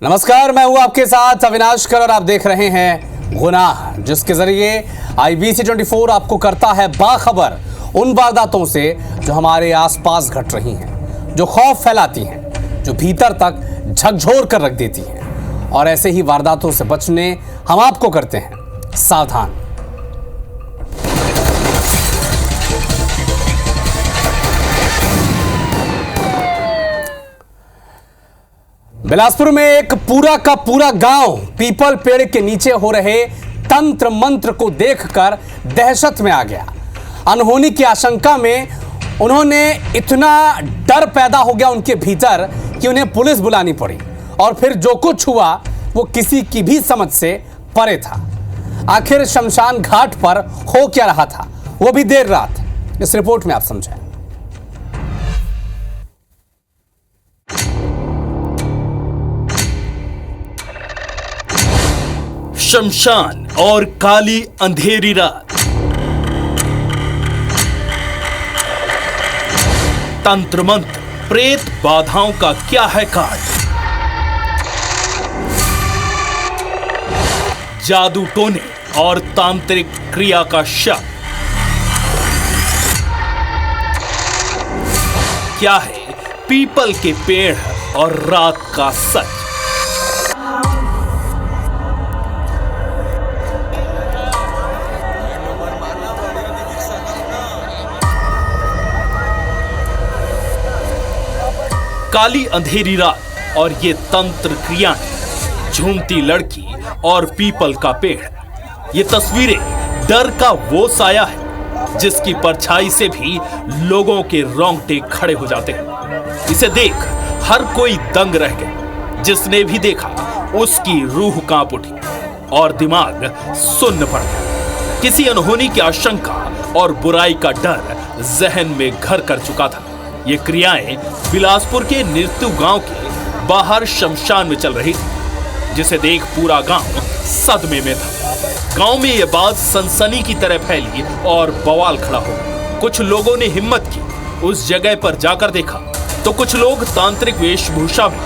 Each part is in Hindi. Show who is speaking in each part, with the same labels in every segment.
Speaker 1: नमस्कार, मैं हूं आपके साथ अविनाश कर और आप देख रहे हैं गुनाह, जिसके जरिए IBC 24 आपको करता है बाखबर उन वारदातों से जो हमारे आसपास घट रही हैं, जो खौफ फैलाती हैं, जो भीतर तक झकझोर कर रख देती हैं। और ऐसे ही वारदातों से बचने हम आपको करते हैं सावधान। बिलासपुर में एक पूरा का पूरा गांव पीपल पेड़ के नीचे हो रहे तंत्र मंत्र को देखकर दहशत में आ गया। अनहोनी की आशंका में उन्होंने इतना डर पैदा हो गया उनके भीतर कि उन्हें पुलिस बुलानी पड़ी। और फिर जो कुछ हुआ वो किसी की भी समझ से परे था। आखिर शमशान घाट पर हो क्या रहा था, वो भी देर रात। इस रिपोर्ट में आप समझें।
Speaker 2: शमशान और काली अंधेरी रात। तंत्र मंत्र, प्रेत बाधाओं का क्या है काज? जादू टोने और तांत्रिक क्रिया का शक। क्या है पीपल के पेड़ और रात का सच? काली अंधेरी रात और ये तंत्र क्रियाएं, झूमती लड़की और पीपल का पेड़। ये तस्वीरें डर का वो साया है जिसकी परछाई से भी लोगों के रोंगटे खड़े हो जाते हैं। इसे देख हर कोई दंग रह गया। जिसने भी देखा उसकी रूह कांप उठी और दिमाग सुन्न पड़ गया। किसी अनहोनी की आशंका और बुराई का डर जहन में घर कर चुका था। ये क्रियाएं बिलासपुर के निरतु गांव के बाहर शमशान में चल रही थी, जिसे देख पूरा गांव सदमे में था। गांव में यह बात सनसनी की तरह फैली और बवाल खड़ा हो गया। कुछ लोगों ने हिम्मत की, उस जगह पर जाकर देखा तो कुछ लोग तांत्रिक वेशभूषा में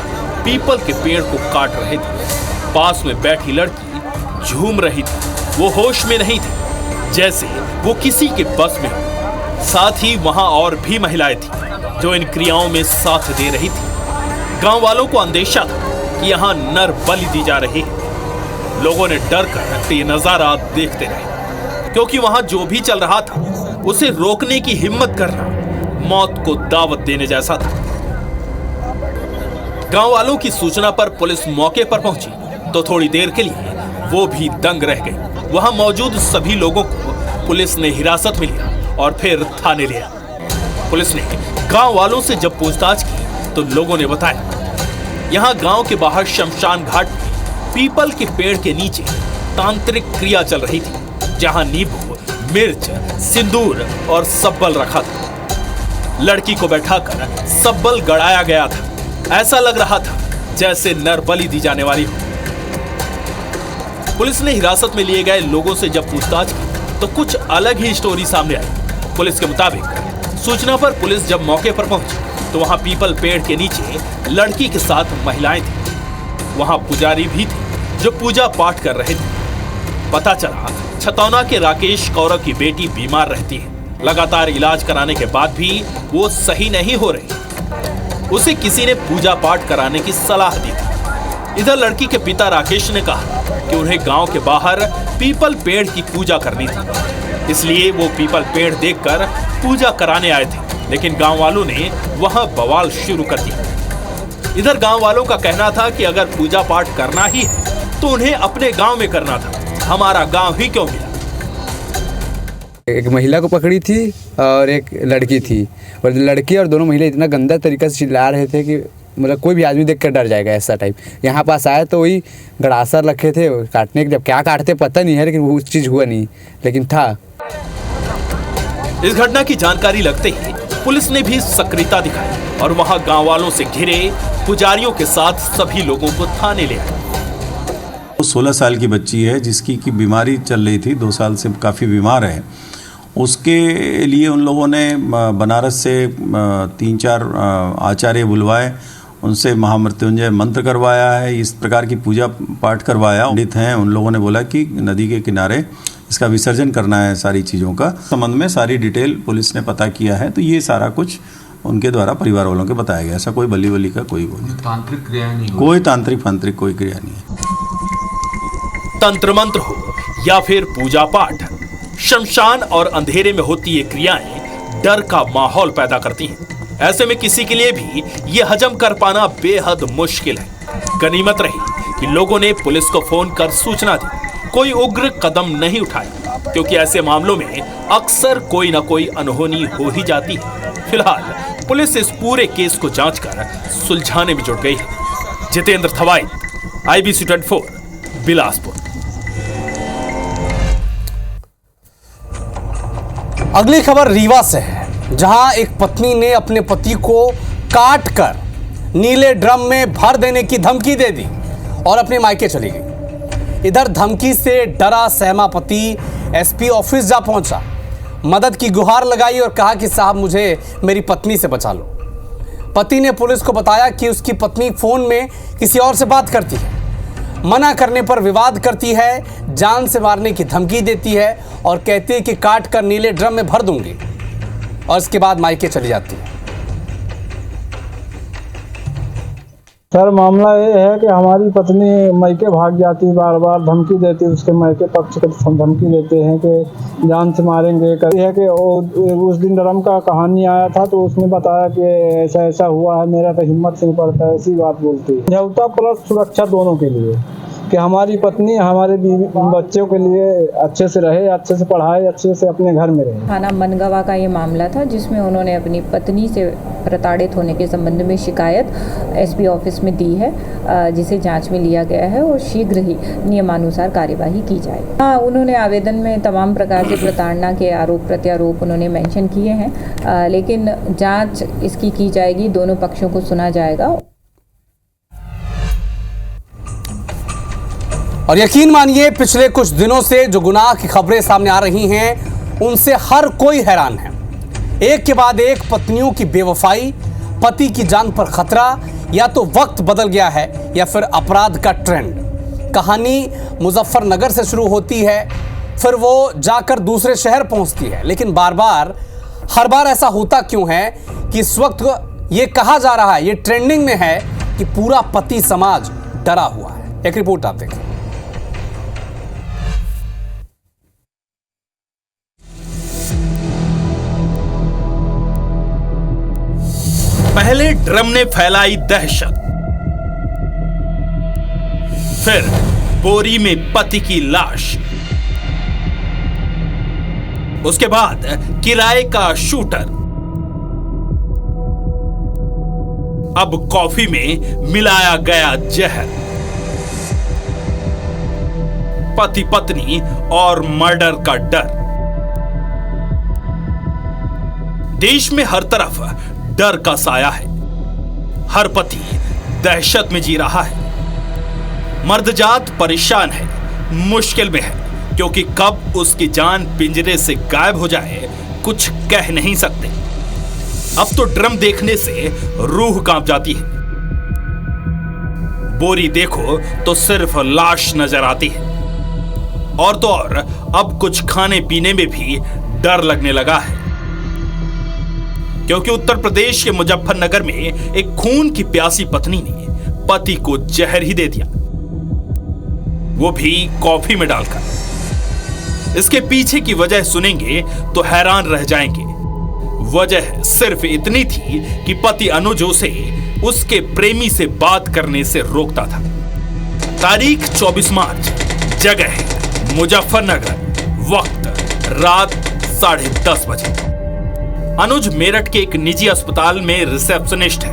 Speaker 2: पीपल के पेड़ को काट रहे थे। पास में बैठी लड़की झूम रही थी। वो होश में नहीं थी, जैसे वो किसी के बस में हो। साथ ही वहां और भी महिलाएं थी जो इन क्रियाओं में साथ दे रही थी। गांव वालों को अंदेशा था कि यहां नर बलि दी जा रही है। लोगों ने डर कर ये नजारा देखते रहे, क्योंकि वहां जो भी चल रहा था उसे रोकने की हिम्मत करना मौत को दावत देने जैसा था। गांव वालों की सूचना पर पुलिस मौके पर पहुंची तो थोड़ी देर के लिए वो भी दंग रह गई। वहां मौजूद सभी लोगों को पुलिस ने हिरासत में लिया और फिर थाने लिया। पुलिस ने गांव वालों से जब पूछताछ की तो लोगों ने बताया यहां गांव के बाहर शमशान घाट में पीपल के पेड़ के नीचे तांत्रिक क्रिया चल रही थी, जहां नींबू, मिर्च, सिंदूर और सब्बल रखा था। लड़की को बैठाकर सब्बल गड़ाया गया था। ऐसा लग रहा था जैसे नर बलि दी जाने वाली हो। पुलिस ने हिरासत में लिए गए लोगों से जब पूछताछ की तो कुछ अलग ही स्टोरी सामने आई। पुलिस के मुताबिक सूचना पर पुलिस जब मौके पर पहुंची तो वहां पीपल पेड़ के नीचे लड़की के साथ महिलाएं थी। वहां पुजारी भी थे जो पूजा पाठ कर रहे थे। पता चला छतौना के राकेश कौरव की बेटी बीमार रहती है। लगातार इलाज कराने के बाद भी वो सही नहीं हो रही। उसे किसी ने पूजा पाठ कराने की सलाह दी थी। इधर लड़की के पिता राकेश ने कहा कि उन्हें गांव के बाहर पीपल पेड़ की पूजा करनी थी, इसलिए वो पीपल पेड़ देखकर पूजा कराने आए थे। लेकिन गांव वालों ने वहां बवाल शुरू कर दिया। इधर गांव वालों का कहना था कि अगर पूजा पाठ करना ही है तो उन्हें अपने गांव में करना था, हमारा गांव ही क्यों मिला।
Speaker 3: एक महिला को पकड़ी थी और एक लड़की थी, और लड़की और दोनों महिला इतना गंदा तरीका से चिल्ला रहे थे कि मतलब कोई भी आदमी देख कर डर जाएगा ऐसा टाइप। यहाँ पास आए तो वही गड़ासर रखे थे काटने के, जब क्या काटते पता नहीं है, लेकिन वो चीज़ हुआ नहीं, लेकिन था।
Speaker 2: इस घटना की जानकारी लगते ही पुलिस ने भी सक्रियता दिखाई और वहां गांव वालों से घिरे पुजारियों के साथ सभी लोगों को थाने ले आए।
Speaker 4: 16 साल की बच्ची है जिसकी की बीमारी चल रही थी, 2 साल से काफ़ी बीमार है। उसके लिए उन लोगों ने बनारस से 3-4 आचार्य बुलवाए उनसे महामृत्युंजय मंत्र करवाया है, इस प्रकार की पूजा पाठ करवाया। पंडित हैं, उन लोगों ने बोला कि नदी के किनारे इसका विसर्जन करना है। सारी चीज़ों का संबंध में सारी डिटेल पुलिस ने पता किया है, तो ये सारा कुछ उनके द्वारा परिवार वालों को बताया गया। ऐसा कोई बली वली का कोई वो नहीं,
Speaker 5: तांत्रिक क्रिया नहीं,
Speaker 4: कोई तांत्रिक फांत्रिक कोई क्रिया नहीं है।
Speaker 2: तंत्र मंत्र हो या फिर पूजा पाठ, शमशान और अंधेरे में होती ये क्रियाएं डर का माहौल पैदा करती हैं। ऐसे में किसी के लिए भी ये हजम कर पाना बेहद मुश्किल है। गनीमत रही कि लोगों ने पुलिस को फोन कर सूचना दी, कोई उग्र कदम नहीं उठाए, क्योंकि ऐसे मामलों में अक्सर कोई ना कोई अनहोनी हो ही जाती है। फिलहाल पुलिस इस पूरे केस को जांचकर सुलझाने में जुट गई है। जितेंद्र थवाई, IBC 24, बिलासपुर।
Speaker 1: अगली खबर रीवा से है, जहां एक पत्नी ने अपने पति को काट कर नीले ड्रम में भर देने की धमकी दे दी और अपने मायके चली गई। इधर धमकी से डरा सहमा पति SP ऑफिस जा पहुंचा, मदद की गुहार लगाई और कहा कि साहब मुझे मेरी पत्नी से बचा लो। पति ने पुलिस को बताया कि उसकी पत्नी फोन में किसी और से बात करती है, मना करने पर विवाद करती है, जान से मारने की धमकी देती है और कहती है कि काट कर नीले ड्रम में भर दूंगी, और इसके बाद मायके चली जाती है।
Speaker 6: सर मामला ये है कि हमारी पत्नी मायके भाग जाती, बार बार धमकी देती, उसके मायके पक्ष को धमकी देते हैं कि जान से मारेंगे। कहती है कि उस दिन ड्रम का कहानी आया था तो उसने बताया कि ऐसा ऐसा हुआ है, मेरा तो हिम्मत नहीं पड़ता है, ऐसी बात बोलती है। समझौता प्लस सुरक्षा दोनों के लिए, कि हमारी पत्नी हमारे बच्चों के लिए अच्छे से रहे, अच्छे से पढ़ाए, अच्छे से अपने घर में रहे।
Speaker 7: थाना मनगवा का ये मामला था, जिसमें उन्होंने अपनी पत्नी से प्रताड़ित होने के संबंध में शिकायत SP ऑफिस में दी है, जिसे जांच में लिया गया है और शीघ्र ही नियमानुसार कार्यवाही की जाएगी। हाँ, उन्होंने आवेदन में तमाम प्रकार से प्रताड़ना के आरोप प्रत्यारोप उन्होंने मेंशन किए हैं, लेकिन जांच इसकी की जाएगी, दोनों पक्षों को सुना जाएगा।
Speaker 1: और यकीन मानिए, पिछले कुछ दिनों से जो गुनाह की खबरें सामने आ रही हैं, उनसे हर कोई हैरान है। एक के बाद एक पत्नियों की बेवफाई, पति की जान पर खतरा, या तो वक्त बदल गया है या फिर अपराध का ट्रेंड। कहानी मुजफ्फरनगर से शुरू होती है, फिर वो जाकर दूसरे शहर पहुंचती है, लेकिन हर बार ऐसा होता क्यों है कि इस वक्त ये कहा जा रहा है, ये ट्रेंडिंग में है कि पूरा पति समाज डरा हुआ है। एक रिपोर्ट आप देखें।
Speaker 2: पहले ड्रम ने फैलाई दहशत, फिर बोरी में पति की लाश, उसके बाद किराए का शूटर, अब कॉफी में मिलाया गया जहर। पति पत्नी और मर्डर का डर। देश में हर तरफ डर का साया है। हर पति दहशत में जी रहा है। मर्दजात परेशान है, मुश्किल में है, क्योंकि कब उसकी जान पिंजरे से गायब हो जाए कुछ कह नहीं सकते। अब तो ड्रम देखने से रूह कांप जाती है। बोरी देखो तो सिर्फ लाश नजर आती है। और तो और अब कुछ खाने पीने में भी डर लगने लगा है, क्योंकि उत्तर प्रदेश के मुजफ्फरनगर में एक खून की प्यासी पत्नी ने पति को जहर ही दे दिया, वो भी कॉफी में डालकर। इसके पीछे की वजह सुनेंगे तो हैरान रह जाएंगे। वजह सिर्फ इतनी थी कि पति अनुज उसे उसके प्रेमी से बात करने से रोकता था। तारीख 24 मार्च, जगह मुजफ्फरनगर, वक्त रात 10:30 बजे। अनुज मेरठ के एक निजी अस्पताल में रिसेप्शनिस्ट है।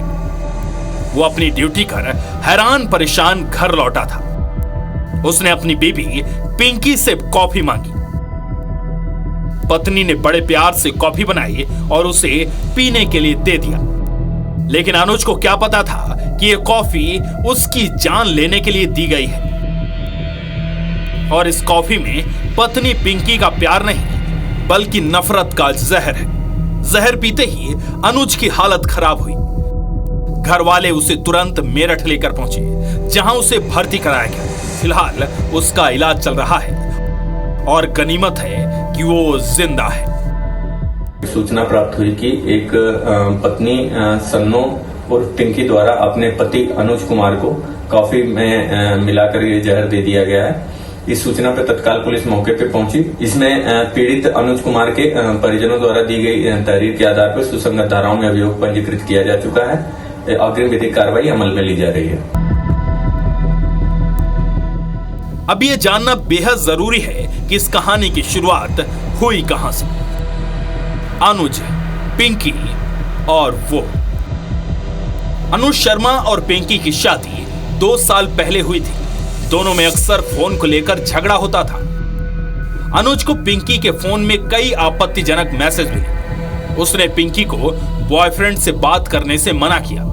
Speaker 2: वो अपनी ड्यूटी कर हैरान परेशान घर लौटा था। उसने अपनी बीबी पिंकी से कॉफी मांगी। पत्नी ने बड़े प्यार से कॉफी बनाई और उसे पीने के लिए दे दिया। लेकिन अनुज को क्या पता था कि यह कॉफी उसकी जान लेने के लिए दी गई है। और इस कॉफी में पत्नी पिंकी का प्यार नहीं, बल्कि नफरत का जहर है। जहर पीते ही अनुज की हालत खराब हुई। घर वाले उसे तुरंत मेरठ लेकर पहुंचे, जहां उसे भर्ती कराया गया। फिलहाल उसका इलाज चल रहा है और गनीमत है कि वो जिंदा है।
Speaker 5: सूचना प्राप्त हुई कि एक पत्नी सन्नो और पिंकी द्वारा अपने पति अनुज कुमार को कॉफी में मिलाकर ये जहर दे दिया गया है। इस सूचना पर तत्काल पुलिस मौके पर पहुंची। इसमें पीड़ित अनुज कुमार के परिजनों द्वारा दी गई तहरीर के आधार पर सुसंगत धाराओं में अभियोग पंजीकृत किया जा चुका है। अग्रिम विधिक कार्रवाई अमल में ली जा रही है।
Speaker 2: अब ये जानना बेहद जरूरी है कि इस कहानी की शुरुआत हुई कहां से। अनुज, पिंकी और वो। अनुज शर्मा और पिंकी की शादी 2 साल पहले हुई थी। दोनों में अक्सर फोन को लेकर झगड़ा होता था। अनुज को पिंकी के फोन में कई आपत्तिजनक मैसेज मिले। उसने पिंकी को बॉयफ्रेंड से बात करने से मना किया।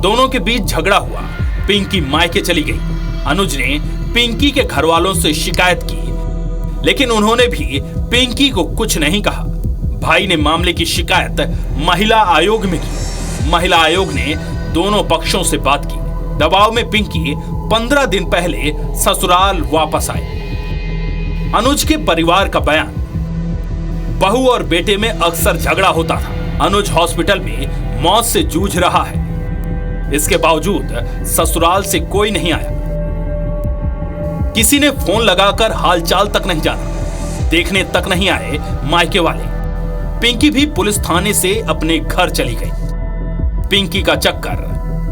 Speaker 2: दोनों के बीच झगड़ा हुआ। पिंकी मायके चली गई। अनुज ने पिंकी के घर वालों से शिकायत की, लेकिन उन्होंने भी पिंकी को कुछ नहीं कहा। भाई ने मामले की शिकायत महिला आयोग में की। महिला आयोग ने दोनों पक्षों से बात की। दबाव में पिंकी 15 दिन पहले ससुराल वापस आए। अनुज के परिवार का बयान, बहू और बेटे में अक्सर झगड़ा होता था। अनुज हॉस्पिटल में मौत से जूझ रहा है। इसके बावजूद ससुराल से कोई नहीं आया। किसी ने फोन लगाकर हालचाल तक नहीं जाना। देखने तक नहीं आए मायके वाले। पिंकी भी पुलिस थाने से अपने घर चली गई। पिंकी का चक्कर,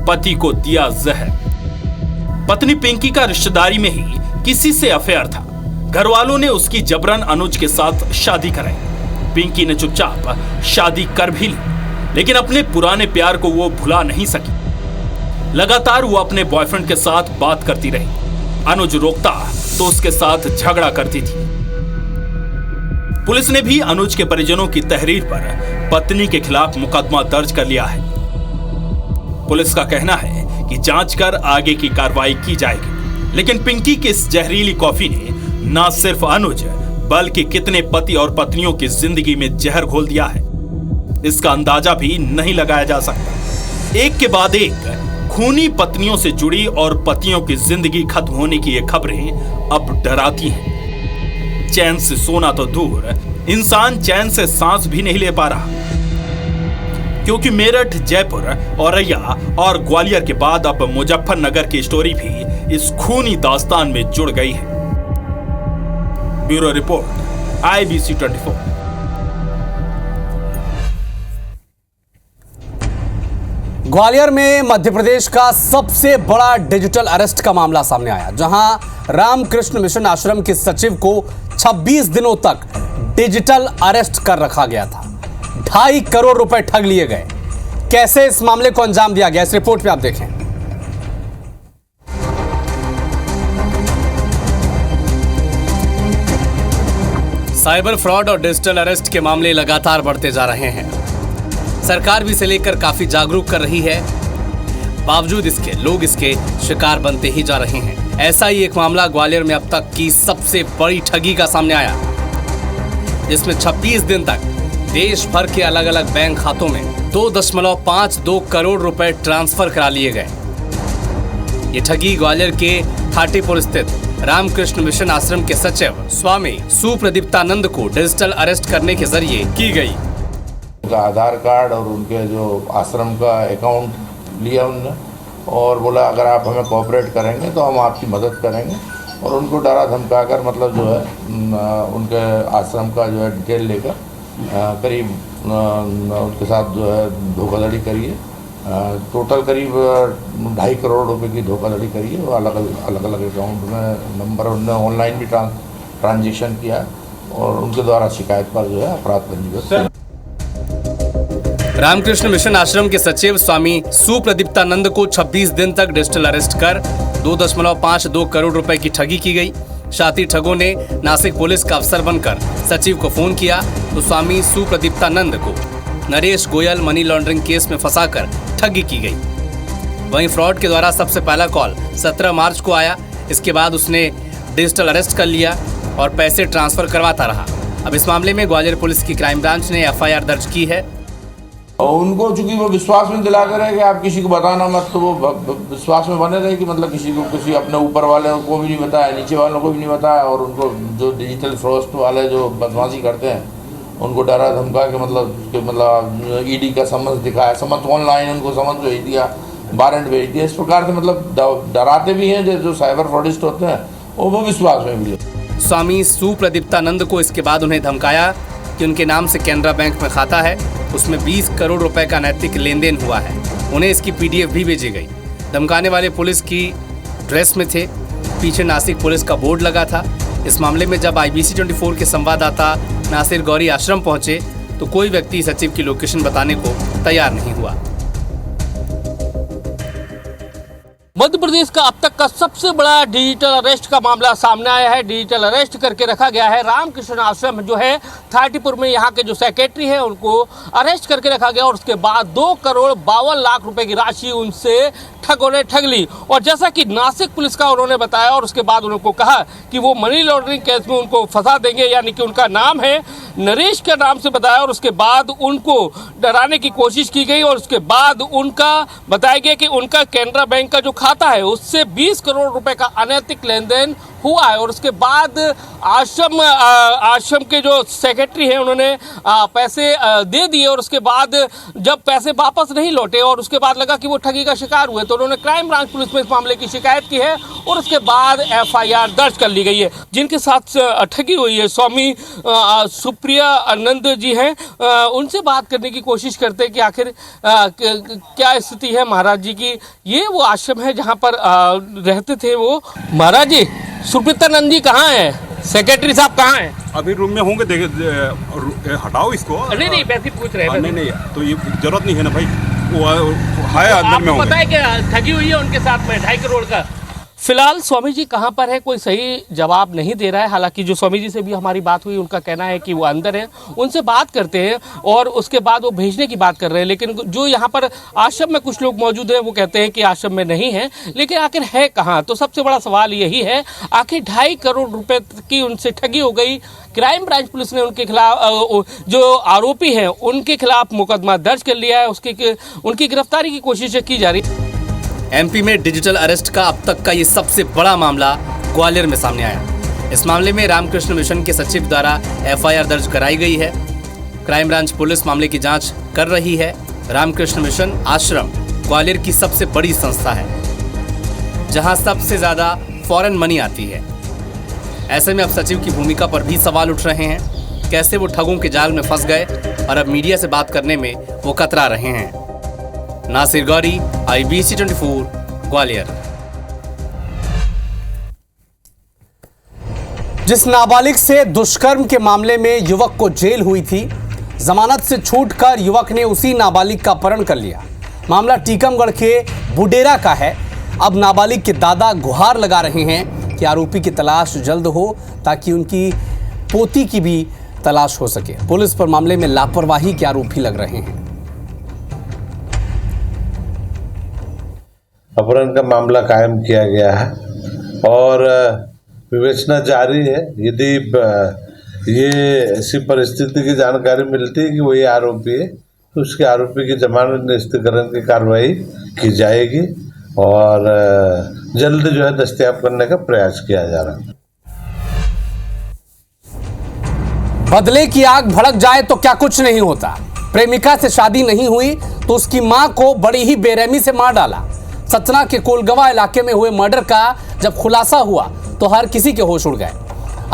Speaker 2: पति को दिया जहर। पत्नी पिंकी का रिश्तेदारी में ही किसी से अफेयर था। घर वालों ने उसकी जबरन अनुज के साथ शादी कराई। पिंकी ने चुपचाप शादी कर भी ली, लेकिन अपने पुराने प्यार को वो भुला नहीं सकी। लगातार वो अपने बॉयफ्रेंड के साथ बात करती रही। अनुज रोकता तो उसके साथ झगड़ा करती थी। पुलिस ने भी अनुज के परिजनों की तहरीर पर पत्नी के खिलाफ मुकदमा दर्ज कर लिया है। पुलिस का कहना है कि जांच कर आगे की कार्रवाई की जाएगी। लेकिन पिंकी की इस जहरीली कॉफी ने न सिर्फ अनुज बल्कि कितने पति और पत्नियों की जिंदगी में जहर घोल दिया है, इसका अंदाजा भी नहीं लगाया जा सकता। एक के बाद एक खूनी पत्नियों से जुड़ी और पतियों की जिंदगी खत्म होने की ये खबरें अब डराती हैं। चैन से सोना तो दूर, इंसान चैन से सांस भी नहीं ले पा रहा, क्योंकि मेरठ, जयपुर, औरैया और ग्वालियर के बाद अब मुजफ्फरनगर की स्टोरी भी इस खूनी दास्तान में जुड़ गई है। Bureau report, IBC 24।
Speaker 1: ग्वालियर में मध्य प्रदेश का सबसे बड़ा डिजिटल अरेस्ट का मामला सामने आया, जहां रामकृष्ण मिशन आश्रम के सचिव को 26 दिनों तक डिजिटल अरेस्ट कर रखा गया था। 2.5 करोड़ रुपए ठग लिए गए। कैसे इस मामले को अंजाम दिया गया, इस रिपोर्ट में आप देखें। साइबर फ्रॉड और डिजिटल अरेस्ट के मामले लगातार बढ़ते जा रहे हैं। सरकार भी इसे लेकर काफी जागरूक कर रही है, बावजूद इसके लोग इसके शिकार बनते ही जा रहे हैं। ऐसा ही एक मामला ग्वालियर में अब तक की सबसे बड़ी ठगी का सामने आया, जिसमें 26 दिन तक देश भर के अलग अलग बैंक खातों में 2.52 करोड़ रुपए ट्रांसफर करा लिए गए। ये ठगी ग्वालियर के थाटीपुर स्थित रामकृष्ण मिशन आश्रम के सचिव स्वामी सुप्रदीप्तानंद को डिजिटल अरेस्ट करने के जरिए की गई।
Speaker 8: उनका आधार कार्ड और उनके जो आश्रम का अकाउंट लिया उनने और बोला अगर आप हमें कोऑपरेट करेंगे तो हम आपकी मदद करेंगे, और उनको डरा धमका कर मतलब जो है उनके आश्रम का जो है डिटेल लेकर करीब उनके साथ जो है धोखाधड़ी करी है। टोटल करीब 2.5 करोड़ रुपए की धोखाधड़ी करी है। वो अलग अलग अकाउंट में नंबर उनने ऑनलाइन भी ट्रांजेक्शन किया और उनके द्वारा शिकायत पर जो है अपराध पंजीकृत।
Speaker 1: रामकृष्ण मिशन आश्रम के सचिव स्वामी सुप्रदीप्तानंद को 26 दिन तक डिजिटल अरेस्ट कर 2.52 करोड़ रुपए की ठगी की गई। साथ ही ठगों ने नासिक पुलिस का अफसर बनकर सचिव को फोन किया तो स्वामी सुप्रदीप्तानंद को Naresh Goyal money laundering case में फंसाकर ठगी की गई। वहीं फ्रॉड के द्वारा सबसे पहला कॉल 17 मार्च को आया। इसके बाद उसने डिजिटल अरेस्ट कर लिया और पैसे ट्रांसफर करवाता रहा। अब इस मामले में ग्वालियर पुलिस की क्राइम ब्रांच ने FIR दर्ज की है।
Speaker 8: और उनको चूंकि वो विश्वास में दिला कर है कि आप किसी को बताना मत, तो वो विश्वास में बने रहे कि मतलब किसी अपने ऊपर वाले को भी नहीं बताया, नीचे वालों को भी नहीं बताया, और उनको जो डिजिटल फ्रॉस्ट वाले जो बदमाशी करते हैं उनको डरा धमका के मतलब ईडी का समझ दिखाया, समझ ऑनलाइन उनको समझ भेज दिया, वारंट भेज दिया। इस प्रकार से मतलब डराते भी हैं जो साइबर फ्रॉडिस्ट होते हैं, और वो विश्वास में भी है।
Speaker 1: स्वामी सुप्रदीप्तानंद को इसके बाद उन्हें धमकाया कि उनके नाम से कैनरा बैंक में खाता है, उसमें 20 करोड़ रुपए का नैतिक लेन देन हुआ है। उन्हें इसकी पीडीएफ भी भेजी गई। धमकाने वाले पुलिस की ड्रेस में थे, पीछे नासिक पुलिस का बोर्ड लगा था। इस मामले में जब IBC 24 के संवाददाता नासिर गौरी आश्रम पहुंचे तो कोई व्यक्ति सचिव की लोकेशन बताने को तैयार नहीं हुआ।
Speaker 9: मध्य प्रदेश का अब तक का सबसे बड़ा डिजिटल अरेस्ट का मामला सामने आया है। डिजिटल अरेस्ट करके रखा गया है। रामकृष्ण आश्रम जो है थाटीपुर में, यहाँ के जो सेक्रेटरी है उनको अरेस्ट करके रखा गया और उसके बाद 2 करोड़ 52 लाख रुपए की राशि उनसे ठगों ने ठग ली। और जैसा कि नासिक पुलिस का उन्होंने बताया, और उसके बाद उनको कहा कि वो मनी लॉन्ड्रिंग केस में उनको फंसा देंगे, यानी कि उनका नाम है नरेश के नाम से बताया, और उसके बाद उनको डराने की कोशिश की गई। और उसके बाद उनका बताया गया कि उनका कैनरा बैंक का जो खाता है उससे 20 करोड़ रुपए का अनैतिक लेन देन हुआ है। और उसके बाद आश्रम के जो सेक्रेटरी हैं उन्होंने पैसे दे दिए, और उसके बाद जब पैसे वापस नहीं लौटे और उसके बाद लगा कि वो ठगी का शिकार हुए, तो उन्होंने क्राइम ब्रांच पुलिस में इस मामले की शिकायत की है और उसके बाद FIR दर्ज कर ली गई है। जिनके साथ ठगी हुई है स्वामी सुप्रिया आनंद जी हैं, उनसे बात करने की कोशिश करते हैं कि आखिर क्या स्थिति है महाराज जी की। ये वो आश्रम है जहाँ पर रहते थे वो। महाराज जी, सुप्रीतानंद जी कहाँ हैं? सेक्रेटरी साहब कहाँ हैं?
Speaker 10: अभी रूम में होंगे, हटाओ इसको।
Speaker 9: नहीं वैसे पूछ रहे हैं।
Speaker 10: नहीं तो ये जरूरत नहीं है ना भाई, वो है अंदर में।
Speaker 9: पता है कि ठगी हुई है उनके साथ में 2.5 करोड़ का। फिलहाल स्वामी जी कहाँ पर है कोई सही जवाब नहीं दे रहा है। हालांकि जो स्वामी जी से भी हमारी बात हुई, उनका कहना है कि वो अंदर है, उनसे बात करते हैं और उसके बाद वो भेजने की बात कर रहे हैं। लेकिन जो यहाँ पर आश्रम में कुछ लोग मौजूद हैं वो कहते हैं कि आश्रम में नहीं है, लेकिन आखिर है कहाँ? तो सबसे बड़ा सवाल यही है, आखिर 2.5 करोड़ रुपए की उनसे ठगी हो गई। क्राइम ब्रांच पुलिस ने उनके खिलाफ, जो आरोपी हैं उनके खिलाफ मुकदमा दर्ज कर लिया है, उनकी गिरफ्तारी की कोशिश की जा रही है।
Speaker 1: MP में डिजिटल अरेस्ट का अब तक का ये सबसे बड़ा मामला ग्वालियर में सामने आया। इस मामले में रामकृष्ण मिशन के सचिव द्वारा FIR दर्ज कराई गई है। क्राइम ब्रांच पुलिस मामले की जांच कर रही है। रामकृष्ण मिशन आश्रम ग्वालियर की सबसे बड़ी संस्था है, जहां सबसे ज़्यादा फॉरेन मनी आती है। ऐसे में अब सचिव की भूमिका पर भी सवाल उठ रहे हैं। कैसे वो ठगों के जाल में फंस गए और अब मीडिया से बात करने में वो कतरा रहे हैं। नासिर गौरी, IBC 24, ग्वालियर। जिस नाबालिग से दुष्कर्म के मामले में युवक को जेल हुई थी, जमानत से छूटकर युवक ने उसी नाबालिग का अपहरण कर लिया। मामला टीकमगढ़ के बुडेरा का है। अब नाबालिग के दादा गुहार लगा रहे हैं कि आरोपी की तलाश जल्द हो ताकि उनकी पोती की भी तलाश हो सके। पुलिस पर मामले में लापरवाही के आरोपी लग रहे हैं।
Speaker 11: अपहरण का मामला कायम किया गया है और विवेचना जारी है। यदि ये ऐसी परिस्थिति की जानकारी मिलती है कि वही आरोपी है, तो उसके आरोपी की जमानत निरस्तीकरण की कार्रवाई की जाएगी और जल्द जो है दस्तयाब करने का प्रयास किया जा रहा है।
Speaker 1: बदले की आग भड़क जाए तो क्या कुछ नहीं होता। प्रेमिका से शादी नहीं हुई तो उसकी मां को बड़ी ही बेरहमी से मार डाला। सतना के कोलगवा इलाके में हुए मर्डर का जब खुलासा हुआ तो हर किसी के होश उड़ गए।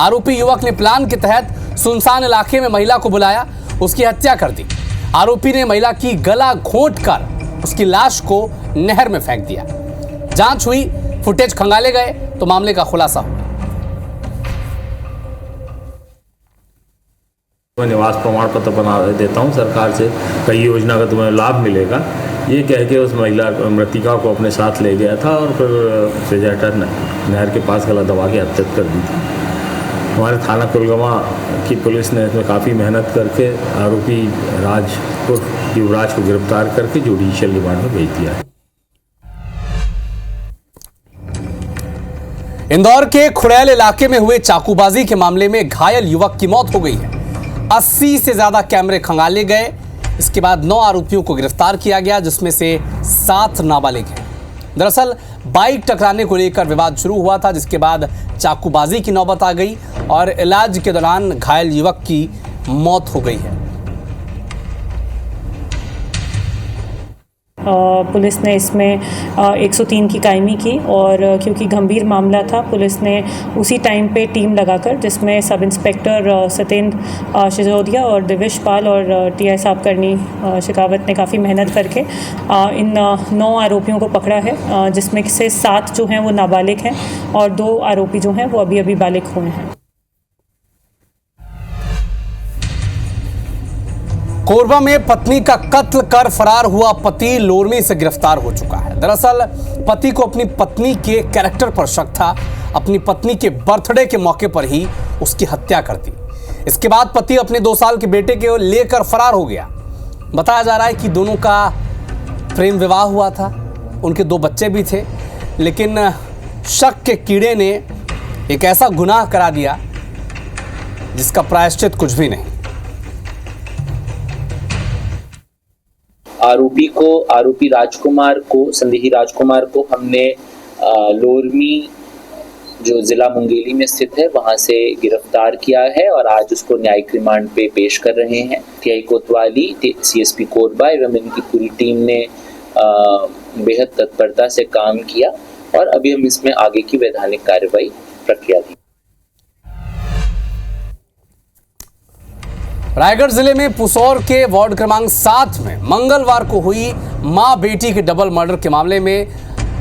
Speaker 1: आरोपी युवक ने प्लान के तहत सुनसान इलाके में महिला को बुलाया, उसकी हत्या कर दी। आरोपी ने महिला की गला घोंटकर उसकी लाश को नहर में फेंक दिया। जांच हुई, फुटेज खंगाले गए तो मामले का खुलासा हुआ।
Speaker 12: मैं निवास प्रमाण पत्र बना देता हूं सरकार से, कई योजना का तुम्हें लाभ मिलेगा, ये कह के उस महिला मृतिका को अपने साथ ले गया था और फिर रेजेटर नहर के पास गला दबा के हत्या कर दी थी। हमारे थाना कुलगमा की पुलिस ने इसमें काफ़ी मेहनत करके आरोपी युवराज को गिरफ्तार करके जुडिशियल रिमांड में भेज दिया है।
Speaker 1: इंदौर के खुड़ैल इलाके में हुए चाकूबाजी के मामले में घायल युवक की मौत हो गई है। 80 से ज्यादा कैमरे खंगाले गए। इसके बाद 9 आरोपियों को गिरफ्तार किया गया, जिसमें से 7 नाबालिग हैं। दरअसल बाइक टकराने को लेकर विवाद शुरू हुआ था, जिसके बाद चाकूबाजी की नौबत आ गई और इलाज के दौरान घायल युवक की मौत हो गई है।
Speaker 13: पुलिस ने इसमें 103 की कायमी की और क्योंकि गंभीर मामला था, पुलिस ने उसी टाइम पे टीम लगाकर, जिसमें सब इंस्पेक्टर सत्येंद्र सिसोदिया और दिविश पाल और टीआई साहब करनी शेखावत ने काफ़ी मेहनत करके इन 9 आरोपियों को पकड़ा है, जिसमें से 7 जो हैं वो नाबालिग हैं और 2 आरोपी जो हैं वो अभी बालिग हुए हैं।
Speaker 1: कोरबा में पत्नी का कत्ल कर फरार हुआ पति लोरमी से गिरफ्तार हो चुका है। दरअसल पति को अपनी पत्नी के कैरेक्टर पर शक था। अपनी पत्नी के बर्थडे के मौके पर ही उसकी हत्या कर दी। इसके बाद पति अपने 2 साल के बेटे को लेकर फरार हो गया। बताया जा रहा है कि दोनों का प्रेम विवाह हुआ था, उनके 2 बच्चे भी थे, लेकिन शक के कीड़े ने एक ऐसा गुनाह करा दिया जिसका प्रायश्चित कुछ भी नहीं।
Speaker 14: आरोपी राजकुमार को, संदेही राजकुमार को हमने लोरमी जो जिला मुंगेली में स्थित है वहां से गिरफ्तार किया है और आज उसको न्यायिक रिमांड पे पेश कर रहे हैं। टीआई कोतवाली, सीएसपी कोरबा एवं इनकी पूरी टीम ने बेहद तत्परता से काम किया और अभी हम इसमें आगे की वैधानिक कार्रवाई प्रक्रिया दी।
Speaker 1: रायगढ़ जिले में पुसौर के वार्ड क्रमांक 7 में मंगलवार को हुई मां बेटी के डबल मर्डर के मामले में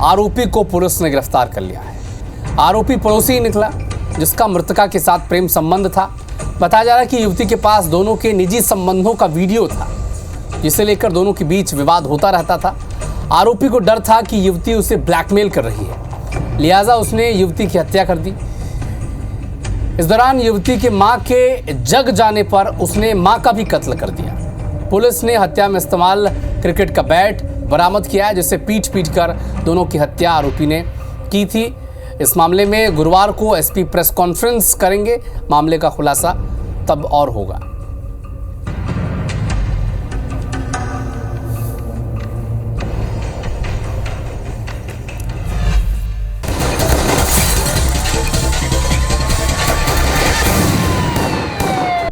Speaker 1: आरोपी को पुलिस ने गिरफ्तार कर लिया है। आरोपी पड़ोसी निकला, जिसका मृतका के साथ प्रेम संबंध था। बताया जा रहा है कि युवती के पास दोनों के निजी संबंधों का वीडियो था, जिसे लेकर दोनों के बीच विवाद होता रहता था। आरोपी को डर था कि युवती उसे ब्लैकमेल कर रही है, लिहाजा उसने युवती की हत्या कर दी। इस दौरान युवती के मां के जग जाने पर उसने मां का भी कत्ल कर दिया। पुलिस ने हत्या में इस्तेमाल क्रिकेट का बैट बरामद किया है, जिससे पीट कर दोनों की हत्या आरोपी ने की थी। इस मामले में गुरुवार को एसपी प्रेस कॉन्फ्रेंस करेंगे। मामले का खुलासा तब और होगा।